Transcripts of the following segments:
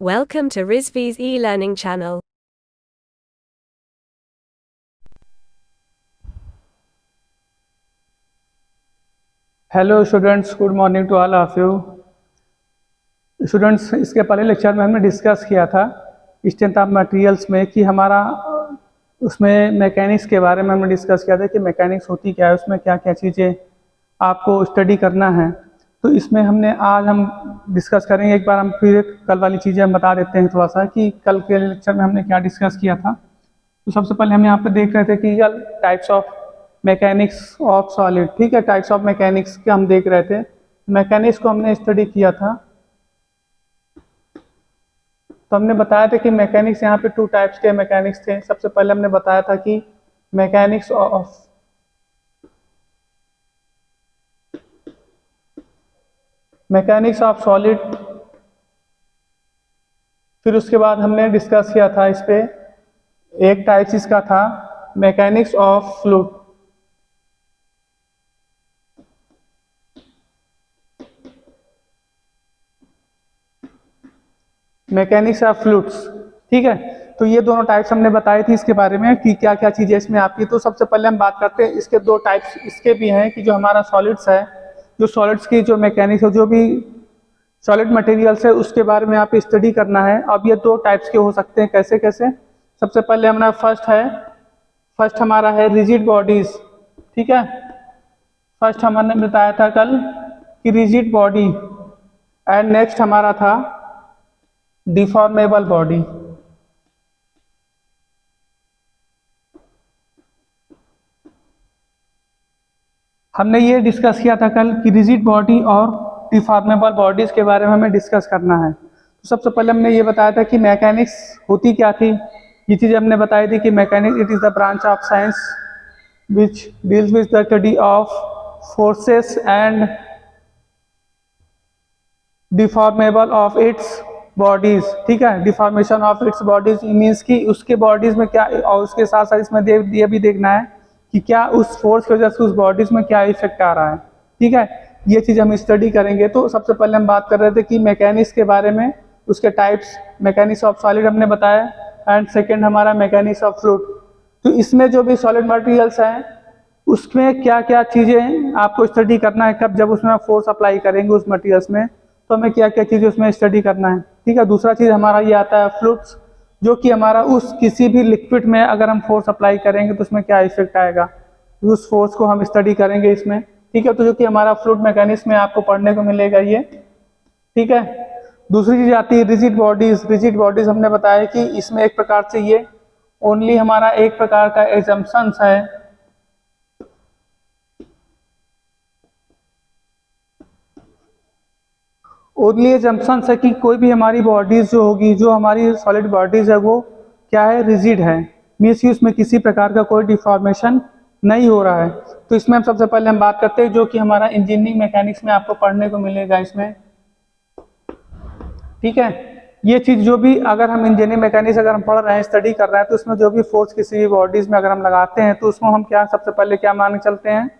Welcome to Rizvi's e-learning channel. Hello students, good morning to all of you students. इसके पहले lecture में हमने discuss किया था स्ट्रेंथ ऑफ मटेरियल्स में कि हमारा उसमें मैकेनिक्स के बारे में हमने डिस्कस किया था कि मैकेनिक्स होती क्या है, उसमें क्या क्या चीज़ें आपको स्टडी करना है। तो इसमें आज हम डिस्कस करेंगे। एक बार हम फिर कल वाली चीज़ें हम बता देते हैं थोड़ा सा कि कल के लेक्चर में हमने क्या डिस्कस किया था। तो सबसे पहले हम यहाँ पे देख रहे थे कि types of mechanics of solid. ठीक है, टाइप्स ऑफ मैकेनिक्स के हम देख रहे थे। मैकेनिक्स को हमने स्टडी किया था, तो हमने बताया था कि मैकेनिक्स यहाँ पे 2 टाइप्स के मैकेनिक्स थे। सबसे पहले हमने बताया था कि मैकेनिक्स ऑफ सॉलिड। फिर उसके बाद हमने डिस्कस किया था इस पे एक टाइप इसका था mechanics of fluid. Mechanics of fluids, ठीक है। तो ये दोनों टाइप्स हमने बताई थी इसके बारे में कि क्या क्या चीज़ें इसमें आपकी। तो सबसे पहले हम बात करते हैं इसके 2 टाइप्स इसके भी हैं कि जो हमारा सॉलिड्स है, जो सॉलिड्स की जो मैकेनिक्स है, जो भी सॉलिड मटेरियल्स है उसके बारे में आप स्टडी करना है। अब ये 2 टाइप्स के हो सकते हैं, कैसे कैसे। सबसे पहले हमारा फर्स्ट हमारा है रिजिड बॉडीज। ठीक है, फर्स्ट हमने बताया था कल कि रिजिड बॉडी, एंड नेक्स्ट हमारा था डिफॉर्मेबल बॉडी। हमने ये डिस्कस किया था कल कि रिजिड बॉडी और डिफॉर्मेबल बॉडीज के बारे में हमें डिस्कस करना है। तो सबसे पहले हमने ये बताया था कि मैकेनिक्स होती क्या थी। ये चीज़ हमने बताई थी कि mechanics it is the branch of science which deals with the study of forces and deformable of its bodies. ठीक है, deformation of its bodies means कि उसके बॉडीज में क्या, और उसके साथ साथ इसमें ये भी देखना है कि क्या उस फोर्स की वजह से उस बॉडीज में क्या इफेक्ट आ रहा है। ठीक है, ये चीज़ हम स्टडी करेंगे। तो सबसे पहले हम बात कर रहे थे कि मैकेनिक्स के बारे में, उसके टाइप्स। मैकेनिक्स ऑफ सॉलिड हमने बताया, एंड सेकेंड हमारा मैकेनिक्स ऑफ फ्लूइड। तो इसमें जो भी सॉलिड मटेरियल्स हैं उसमें क्या क्या चीज़ें आपको स्टडी करना है, कब जब उसमें फोर्स अप्लाई करेंगे उस मटेरियल्स में तो हमें क्या क्या चीज़ें उसमें स्टडी करना है। ठीक है, दूसरा चीज़ हमारा ये आता है फ्लूइड्स, जो कि हमारा उस किसी भी लिक्विड में अगर हम फोर्स अप्लाई करेंगे तो उसमें क्या इफेक्ट आएगा, उस फोर्स को हम स्टडी करेंगे इसमें। ठीक है, तो जो कि हमारा फ्लूइड मैकेनिक्स में आपको पढ़ने को मिलेगा ये। ठीक है, दूसरी चीज़ आती है रिजिड बॉडीज। रिजिड बॉडीज हमने बताया कि इसमें एक प्रकार से ये ओनली हमारा एक प्रकार का एजम्पशंस है। ओनली एजम्पशंस है कि कोई भी हमारी बॉडीज जो होगी, जो हमारी सॉलिड बॉडीज है वो क्या है, रिजिड है। मीन्स कि उसमें किसी प्रकार का कोई डिफॉर्मेशन नहीं हो रहा है। तो इसमें हम सबसे पहले हम बात करते हैं जो कि हमारा इंजीनियरिंग मैकेनिक्स में आपको पढ़ने को मिलेगा इसमें। ठीक है, ये चीज़ जो भी अगर हम इंजीनियरिंग मैकेनिक्स अगर हम पढ़ रहे हैं, स्टडी कर रहे हैं, तो उसमें जो भी फोर्स किसी भी बॉडीज में अगर हम लगाते हैं तो उसमें हम क्या सबसे पहले क्या मान के चलते हैं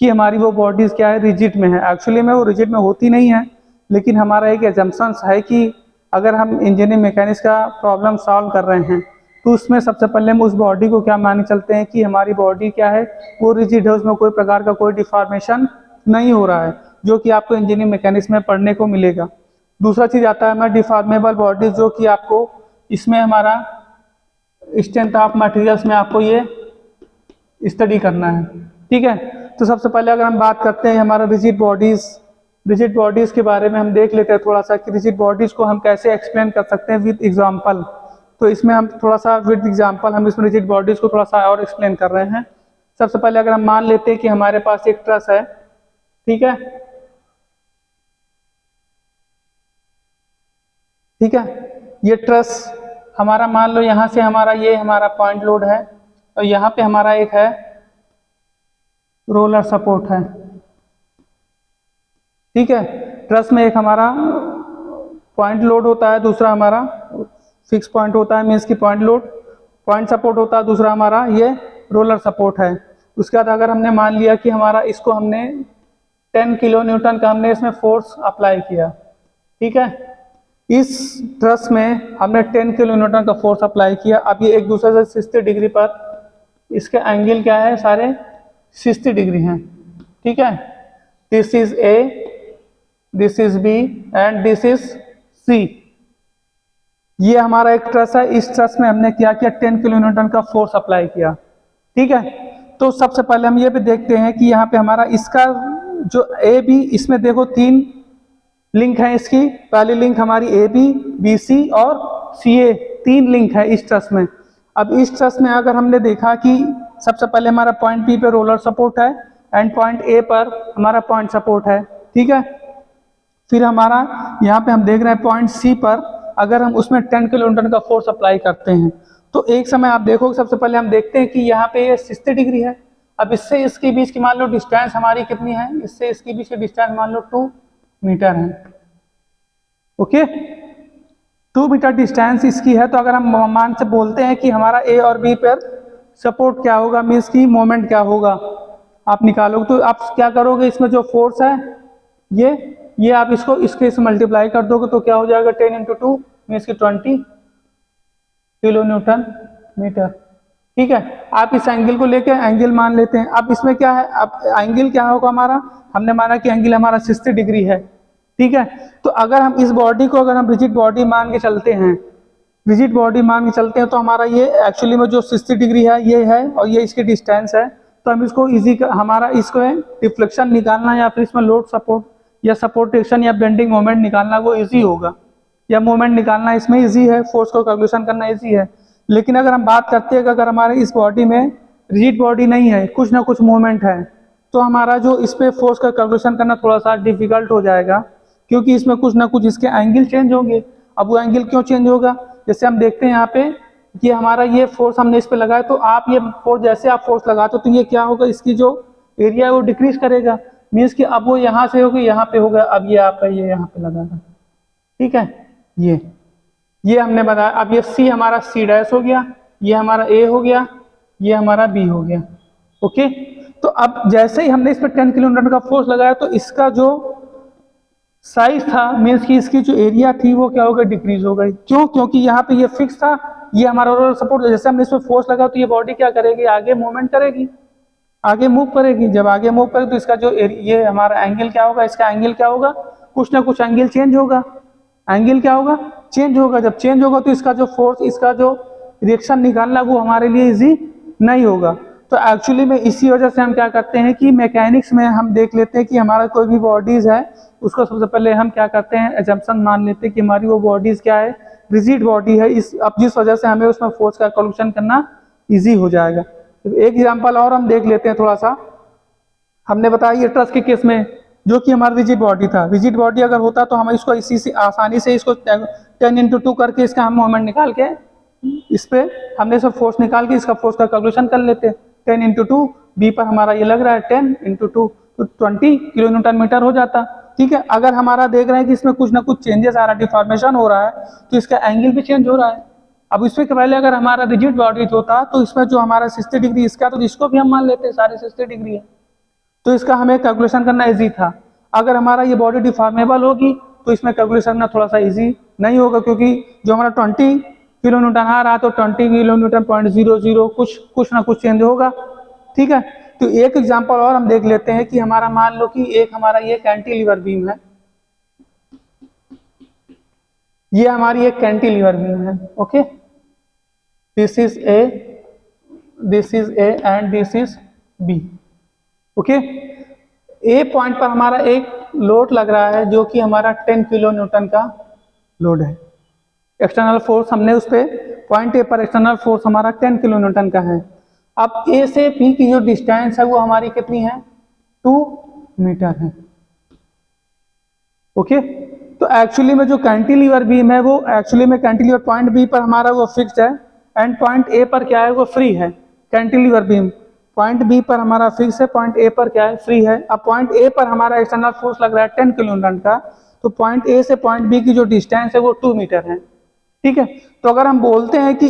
कि हमारी वो बॉडीज क्या है, रिजिड में है। एक्चुअली में वो रिजिड में होती नहीं है, लेकिन हमारा एक एजम्पशंस है कि अगर हम इंजीनियरिंग मैकेनिक्स का प्रॉब्लम सॉल्व कर रहे हैं तो उसमें सबसे पहले हम उस बॉडी को क्या मान के चलते हैं कि हमारी बॉडी क्या है, वो रिजिड है, उसमें कोई प्रकार का कोई डिफॉर्मेशन नहीं हो रहा है, जो कि आपको इंजीनियरिंग मैकेनिक्स में पढ़ने को मिलेगा। दूसरा चीज़ आता है हमारा डिफॉर्मेबल बॉडीज, जो कि आपको इसमें हमारा स्ट्रेंथ ऑफ मटेरियल्स में आपको ये स्टडी करना है। ठीक है, तो सबसे पहले अगर हम बात करते हैं हमारा रिजिड बॉडीज के बारे में हम देख लेते हैं थोड़ा सा कि रिजिड बॉडीज को हम कैसे एक्सप्लेन कर सकते हैं विद एग्जांपल। तो इसमें हम थोड़ा सा विद एग्जांपल हम इसमें रिजिड बॉडीज को थोड़ा सा और एक्सप्लेन कर रहे हैं। सबसे पहले अगर हम मान लेते हैं कि हमारे पास एक ट्रस है। ठीक है, ठीक है, ये ट्रस हमारा मान लो यहाँ से हमारा ये हमारा पॉइंट लोड है और यहाँ पे हमारा एक है रोलर सपोर्ट है। ठीक है, ट्रस में एक हमारा पॉइंट लोड होता है, दूसरा हमारा फिक्स पॉइंट होता है, मीन्स की पॉइंट सपोर्ट होता है, दूसरा हमारा ये रोलर सपोर्ट है। उसके बाद अगर हमने मान लिया कि हमारा इसको हमने 10 किलो न्यूटन का हमने इसमें फोर्स अप्लाई किया। ठीक है, इस ट्रस में हमने 10 किलो न्यूटन का फोर्स अप्लाई किया। अब ये एक दूसरे से 60 डिग्री पर, इसके एंगल क्या है, सारे 60 डिग्री हैं, ठीक है। This is A, this is B and this is C. ये हमारा एक ट्रस है, इस ट्रस में हमने क्या किया, 10 किलो न्यूटन का फोर्स अप्लाई किया, ठीक है। तो सबसे पहले हम ये भी देखते हैं कि यहाँ पे हमारा इसका जो ए बी, इसमें देखो 3 लिंक है इसकी। पहली लिंक हमारी ए बी, बी सी और सी ए, 3 लिंक है इस ट्रस में। अब इस ट्रस में अगर हमने देखा कि सबसे पहले हमारा पॉइंट बी पे रोलर सपोर्ट है एंड पॉइंट ए पर हमारा पॉइंट सपोर्ट है, ठीक है। फिर हमारा यहाँ पे हम देख रहे हैं पॉइंट सी पर अगर हम उसमें 10 किलो न्यूटन का फोर्स अप्लाई करते हैं तो एक समय आप देखोगे, सबसे पहले हम देखते हैं कि यहाँ पे ये 60 डिग्री है। अब इससे इसके बीच की मान लो डिस्टेंस हमारी कितनी है, इससे इसके बीच की डिस्टेंस मान लो 2 मीटर है, ओके। 2 मीटर डिस्टेंस इसकी है। तो अगर हम मान से बोलते हैं कि हमारा ए और बी पर सपोर्ट क्या होगा, मीन्स की मोमेंट क्या होगा, आप निकालोगे तो आप क्या करोगे, इसमें जो फोर्स है ये आप इसको इसके से मल्टीप्लाई कर दोगे तो क्या हो जाएगा, 10 इंटू 2 मीन्स की 20 किलो न्यूटन मीटर, ठीक है। आप इस एंगल को लेके एंगल मान लेते हैं। अब इसमें क्या है, अब एंगल क्या होगा हमारा, हमने माना कि एंगल हमारा 60 डिग्री है, ठीक है। तो अगर हम इस बॉडी को अगर हम रिजिड बॉडी मान के चलते हैं, रिजिड बॉडी मान के चलते हैं तो हमारा ये एक्चुअली में जो 60 डिग्री है ये है और ये इसकी डिस्टेंस है। तो हम इसको इजी हमारा इसको डिफ्लेक्शन निकालना या फिर इसमें लोड सपोर्ट या सपोर्टेशन या बेंडिंग मोमेंट निकालना वो इजी होगा, या मोमेंट निकालना इसमें इजी है, फोर्स को कैलकुलेशन करना इजी है। लेकिन अगर हम बात करते हैं कि अगर हमारे इस बॉडी में रिजिड बॉडी नहीं है, कुछ ना कुछ मूवमेंट है, तो हमारा जो इस पे फोर्स का कैलकुलेशन करना थोड़ा सा डिफिकल्ट हो जाएगा, क्योंकि इसमें कुछ ना कुछ इसके एंगल चेंज होंगे। अब वो एंगल क्यों चेंज होगा, जैसे हम देखते हैं यहाँ पे कि हमारा ये फोर्स हमने इस पे लगाया, तो आप ये फोर्स जैसे आप फोर्स लगाते हो तो ये क्या होगा, इसकी जो एरिया है वो डिक्रीज करेगा, मीन्स कि अब वो यहाँ से होगी यहाँ पे होगा, अब ये आपका ये यहाँ पे लगाना, ठीक है। ये हमने बताया। अब ये सी हमारा सी डैश हो गया, ये हमारा ए हो गया, ये हमारा बी हो गया, ओके। तो अब जैसे ही हमने इस पर 10 किलो न्यूटन का फोर्स लगाया तो इसका जो साइज था, मीन्स की इसकी जो एरिया थी वो क्या हो गई, डिक्रीज हो गई। क्यों, क्योंकि यहाँ पे ये फिक्स था, ये हमारा रोलर सपोर्ट, जैसे हमने इस पर फोर्स लगा तो ये बॉडी क्या करेगी, आगे मूवमेंट करेगी, आगे मूव करेगी। जब आगे मूव करेगी तो इसका जो ये हमारा एंगल क्या होगा, इसका एंगल क्या होगा, कुछ ना कुछ एंगल चेंज होगा, एंगल क्या होगा, चेंज होगा। जब चेंज होगा तो इसका जो फोर्स, इसका जो रिएक्शन निकालना वो हमारे लिए इजी नहीं होगा। तो एक्चुअली में इसी वजह से हम क्या करते हैं कि मैकेनिक्स में हम देख लेते हैं कि हमारा कोई भी बॉडीज है उसको सबसे पहले हम क्या करते हैं, एजम्पशन मान लेते हैं कि हमारी वो बॉडीज क्या है, रिजिड बॉडी है। इस अब जिस वजह से हमें उसमें फोर्स का कैलकुलेशन करना ईजी हो जाएगा। तो एक एग्जाम्पल और हम देख लेते हैं थोड़ा सा। हमने बताया ये ट्रस के केस में जो कि हमारा रिजिड बॉडी था, रिजिड बॉडी अगर होता तो हम इसको इसी से आसानी से इसको 10 इंटू 2 करके इसका हम मोमेंट निकाल के इस पे हमने इसका फोर्स निकाल के इसका फोर्स का कैलकुलेशन कर लेते। 10 इंटू 2 बी पर हमारा ये लग रहा है 10 इंटू 2 तो 20 किलो न्यूटन मीटर हो जाता, ठीक है। अगर हमारा देख रहे हैं कि इसमें कुछ ना कुछ चेंजेस आ रहा है, डिफॉर्मेशन हो रहा है, तो इसका एंगल भी चेंज हो रहा है। अब इसमें पहले अगर हमारा रिजिड बॉडी होता तो इसमें जो हमारा 60 डिग्री इसका, तो इसको भी हम मान लेते हैं सारे 60 डिग्री है, तो इसका हमें कैलकुलेशन करना इजी था। अगर हमारा ये बॉडी डिफॉर्मेबल होगी तो इसमें कैलकुलेशन करना थोड़ा सा इजी नहीं होगा, क्योंकि जो हमारा 20 किलो न्यूटन आ रहा है तो 20 किलो न्यूटन 0.00 कुछ ना कुछ चेंज होगा, ठीक है। तो एक एग्जांपल और हम देख लेते हैं कि हमारा मान लो कि एक हमारा ये कैंटिलीवर बीम है, ये हमारी एक कैंटिलीवर बीम है, okay. This is A and this is B, okay. A point पर हमारा एक लोड लग रहा है जो कि हमारा 10 किलो न्यूटन का लोड है। एक्सटर्नल फोर्स हमने उस पे पॉइंट ए पर एक्सटर्नल फोर्स हमारा 10 किलो न्यूटन का है। अब ए से बी की जो डिस्टेंस है वो हमारी कितनी है, 2 मीटर है, ओके। तो एक्चुअली में जो कैंटिलीवर बीम है वो एक्चुअली में कैंटिलीवर पॉइंट बी पर हमारा वो फिक्स्ड है एंड पॉइंट ए पर क्या है वो फ्री है। कैंटिलीवर बीम पॉइंट बी पर हमारा फिक्स है, पॉइंट ए पर क्या है, फ्री है। अब पॉइंट ए पर हमारा एक्सटर्नल फोर्स लग रहा है 10 किलो न्यूटन का, तो पॉइंट ए से पॉइंट बी की जो डिस्टेंस है वो 2 मीटर है, ठीक है। तो अगर हम बोलते हैं कि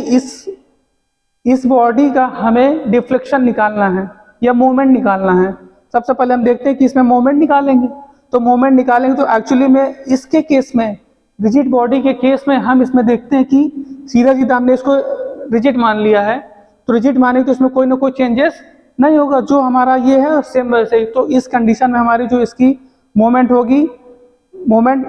इस बॉडी का हमें डिफ्लेक्शन निकालना है या मूवमेंट निकालना है, सबसे पहले हम देखते हैं कि इसमें मूवमेंट निकालेंगे। तो मूवमेंट निकालेंगे तो एक्चुअली में इसके केस में रिजिड बॉडी के केस में हम इसमें देखते हैं कि सीधा सीधा हमने इसको रिजिड मान लिया है, तो रिजिड माने तो इसमें कोई ना कोई चेंजेस नहीं होगा, जो हमारा ये है सेम वैसे ही। तो इस कंडीशन में हमारी जो इसकी मोमेंट होगी, moment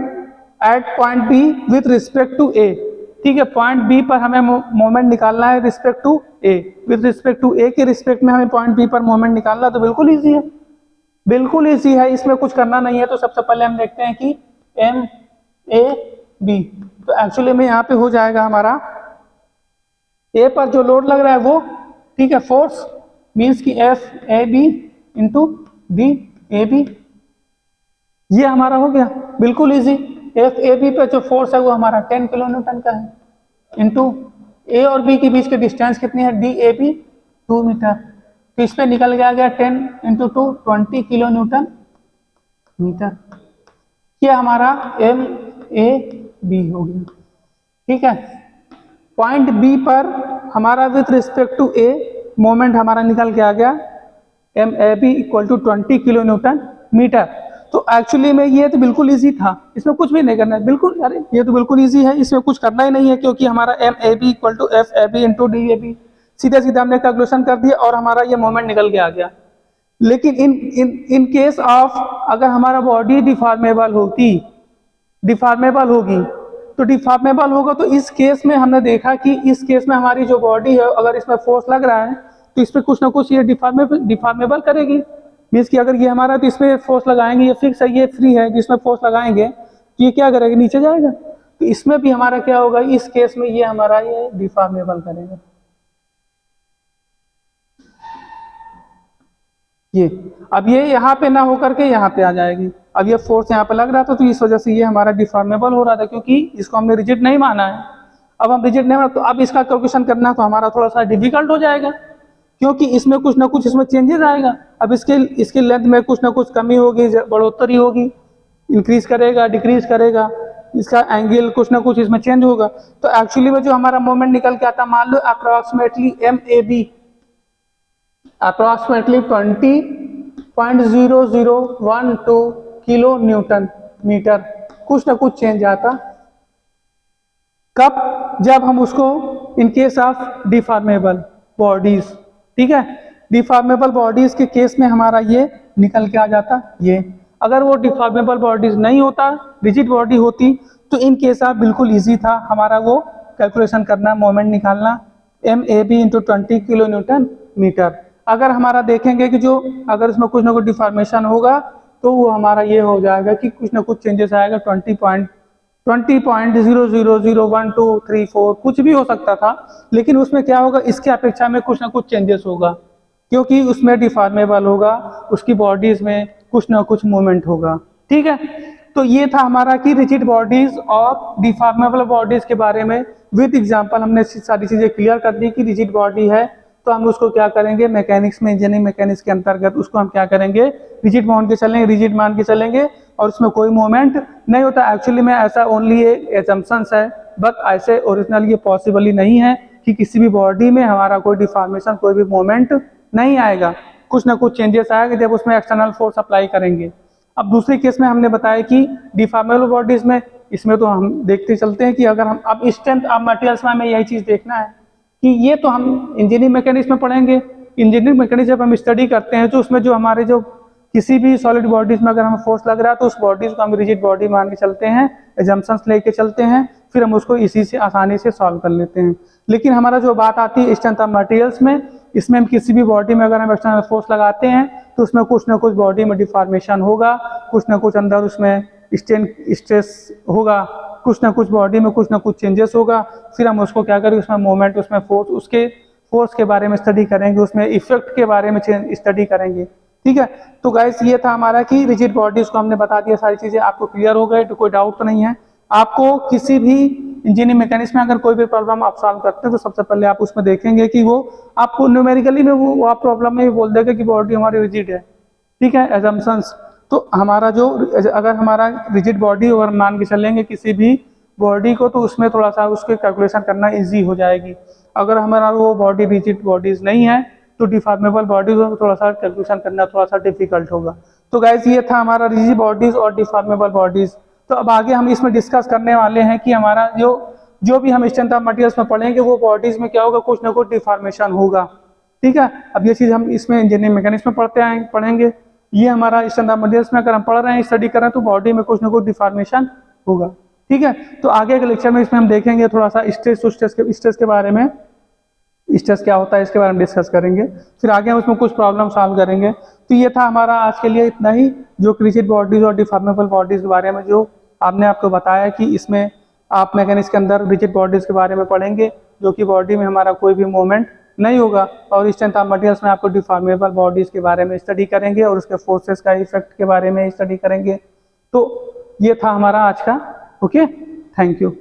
at point B with respect to A, ठीक है, पॉइंट बी पर हमें मोमेंट निकालना है respect to A, with respect to A के रिस्पेक्ट में हमें पॉइंट बी पर मोमेंट निकालना है, तो बिल्कुल ईजी है, बिल्कुल ईजी है, इसमें कुछ करना नहीं है। तो सबसे पहले हम देखते हैं कि एम ए बी, तो एक्चुअली में यहाँ पे हो जाएगा हमारा ए पर जो लोड लग रहा है वो, ठीक है, फोर्स मीन्स कि F A B into B A B, ये हमारा हो गया बिल्कुल इजी। एफ ए बी पे जो फोर्स है वो हमारा 10 किलो न्यूटन का है, इंटू ए और बी के बीच के डिस्टेंस कितनी है, डी ए बी 2 मीटर, तो इस पे निकल गया 10 इंटू 2 20 किलो न्यूटन मीटर, ये हमारा एम ए बी हो गया, ठीक है। पॉइंट बी पर हमारा with respect to A moment हमारा निकल के आ गया M A B equal to 20 kilo newton metre. तो एक्चुअली में ये तो बिल्कुल इजी था, इसमें कुछ भी नहीं करना है, बिल्कुल, अरे ये तो बिल्कुल इजी है, इसमें कुछ करना ही नहीं है, क्योंकि हमारा M A B equal to F A B into D A B, सीधा सीधा हमने कैलकुलेशन कर दिया और हमारा ये मोमेंट निकल के आ गया। लेकिन इन केस ऑफ अगर हमारा बॉडी डिफॉर्मेबल होगी, तो डिफॉर्मेबल होगा, तो इस केस में हमने देखा कि इस केस में हमारी जो बॉडी है अगर इसमें फोर्स लग रहा है तो इस पर कुछ ना कुछ ये डिफॉर्मेबल करेगी, मीन्स कि अगर ये हमारा तो इसमें फोर्स लगाएंगे, ये फिक्स है, ये फ्री है, जिसमें फोर्स लगाएंगे तो ये क्या करेगा, नीचे जाएगा, तो इसमें भी हमारा क्या होगा, इस केस में ये हमारा ये डिफॉर्मेबल करेगा, ये अब ये यहाँ पे ना होकर के यहाँ पे आ जाएगी। अब ये फोर्स यहाँ पे लग रहा था तो इस वजह से ये हमारा डिफॉर्मेबल हो रहा था, क्योंकि इसको हमने रिजिड नहीं माना है। अब हम रिजिड नहीं माना तो अब इसका कैलकुलेशन करना तो हमारा थोड़ा सा डिफिकल्ट हो जाएगा, क्योंकि इसमें कुछ ना कुछ इसमें चेंजेस आएगा। अब इसके लेंथ में कुछ ना कुछ कमी होगी, बढ़ोतरी होगी, इंक्रीज करेगा, डिक्रीज करेगा, इसका एंगल कुछ ना कुछ इसमें चेंज होगा। तो एक्चुअली में जो हमारा मोमेंट निकल के आता, मान लो approximately M A B approximately 20.0012 kilo newton metre, कुछ ना कुछ चेंज आता कब, जब हम उसको in case of deformable bodies, ठीक है, डिफॉर्मेबल बॉडीज के केस में हमारा ये निकल के आ जाता। ये अगर वो डिफॉर्मेबल बॉडीज नहीं होता, रिजिड बॉडी होती, तो इन केस ऑफ बिल्कुल इजी था हमारा वो कैलकुलेशन करना, मोमेंट निकालना, M A B into 20 kilo newton metre. अगर हमारा देखेंगे कि जो अगर इसमें कुछ ना कुछ डिफॉर्मेशन होगा तो वो हमारा ये हो जाएगा कि कुछ ना कुछ चेंजेस आएगा, 20.000123 कुछ भी हो सकता था, लेकिन उसमें क्या होगा, इसके अपेक्षा में कुछ ना कुछ चेंजेस होगा, क्योंकि उसमें डिफॉर्मेबल होगा, उसकी बॉडीज में कुछ ना कुछ मूवमेंट होगा, ठीक है। तो ये था हमारा कि रिजिड बॉडीज और डिफॉर्मेबल बॉडीज के बारे में विद एग्जांपल हमने सारी चीजें क्लियर कर दी कि रिजिड बॉडी है तो हम उसको क्या करेंगे, मैकेनिक्स में, इंजीनियरिंग मैकेनिक्स के अंतर्गत उसको हम क्या करेंगे, रिजिड मान के चलेंगे और उसमें कोई मूवमेंट नहीं होता। एक्चुअली में ऐसा ओनली एजम्पशंस है, बट ऐसे ओरिजिनल ये पॉसिबल ही नहीं है कि किसी भी बॉडी में हमारा कोई डिफॉर्मेशन, कोई भी मूवमेंट नहीं आएगा, कुछ ना कुछ चेंजेस आएगा जब उसमें एक्सटर्नल फोर्स अप्लाई करेंगे। अब दूसरे केस में हमने बताया कि डिफॉर्मेबल बॉडीज में, इसमें तो हम देखते चलते हैं कि अगर हम अब स्ट्रेंथ ऑफ मटेरियल्स में हमें यही चीज देखना है कि ये तो हम इंजीनियरिंग मैकेनिक्स में पढ़ेंगे। इंजीनियरिंग मैकेनिक्स जब हम स्टडी करते हैं तो उसमें जो हमारे जो किसी भी सॉलिड बॉडीज में अगर हमें फोर्स लग रहा है तो उस बॉडीज को हम रिजिड बॉडी मान के चलते हैं, एजम्पशंस लेके चलते हैं, फिर हम उसको इसी से आसानी से सॉल्व कर लेते हैं। लेकिन हमारा जो बात आती है स्ट्रेंथ ऑफ मटेरियल्स में, इसमें हम किसी भी बॉडी में अगर हम एक्सटर्नल फोर्स लगाते हैं तो उसमें कुछ ना कुछ बॉडी में डिफॉर्मेशन होगा, कुछ ना कुछ अंदर उसमें स्ट्रेस होगा, कुछ ना कुछ बॉडी में कुछ ना कुछ चेंजेस होगा, फिर हम उसको क्या करेंगे, उसमें मोमेंट, उसमें फोर्स, उसके फोर्स के बारे में स्टडी करेंगे, उसमें इफेक्ट के बारे में स्टडी करेंगे, ठीक है। तो गाइस ये था हमारा कि रिजिड बॉडीज को हमने बता दिया, सारी चीजें आपको क्लियर हो गए, तो कोई डाउट तो नहीं है आपको। किसी भी इंजीनियरिंग मैकेनिक्स में अगर कोई भी प्रॉब्लम आप सॉल्व करते हैं तो सबसे पहले आप उसमें देखेंगे कि वो आपको न्यूमेरिकली में वो आप प्रॉब्लम में बोल देगा कि बॉडी हमारी रिजिड है, ठीक है, एजम्पशंस। तो हमारा जो अगर हमारा रिजिड बॉडी और मान के चलेंगे किसी भी बॉडी को, तो उसमें थोड़ा सा उसके कैलकुलेशन करना इजी हो जाएगी। अगर हमारा वो बॉडी रिजिड बॉडीज नहीं है तो डिफॉर्मेबल बॉडीज में थोड़ा सा कैलकुलेशन करना थोड़ा सा डिफिकल्ट होगा। तो गाइस ये था हमारा रिजिड बॉडीज और डिफॉर्मेबल बॉडीज। तो अब आगे हम इसमें डिस्कस करने वाले हैं कि हमारा जो भी हम स्ट्रेंथ ऑफ मटेरियल्स में पढ़ेंगे वो बॉडीज में क्या होगा, कुछ ना कुछ डिफॉर्मेशन होगा। ठीक है, अब ये चीज़ हम इसमें इंजीनियरिंग मैकेनिक्स में पढ़ेंगे। ये हमारा स्ट्रेंथ ऑफ मटेरियल्स में अगर हम पढ़ रहे हैं, स्टडी कर रहे हैं, तो बॉडी में कुछ ना कुछ डिफॉर्मेशन होगा। ठीक है, तो आगे के लेक्चर में इसमें हम देखेंगे थोड़ा सा स्ट्रेस के बारे में, स्ट्रेस क्या होता है इसके बारे में डिस्कस करेंगे। फिर आगे हम उसमें कुछ प्रॉब्लम सॉल्व करेंगे। तो ये था हमारा आज के लिए इतना ही, जो रिजिड बॉडीज और डिफॉर्मेबल बॉडीज के बारे में जो आपने आपको बताया कि इसमें आप मैकेनिक्स के अंदर रिजिड बॉडीज के बारे में पढ़ेंगे, जो कि बॉडी में हमारा कोई भी मूवमेंट नहीं होगा, और स्ट्रेंथ ऑफ मटेरियल्स में आपको डिफॉर्मेबल बॉडीज के बारे में स्टडी करेंगे और उसके फोर्सेस का इफेक्ट के बारे में स्टडी करेंगे। तो ये था हमारा आज का। Okay, thank you.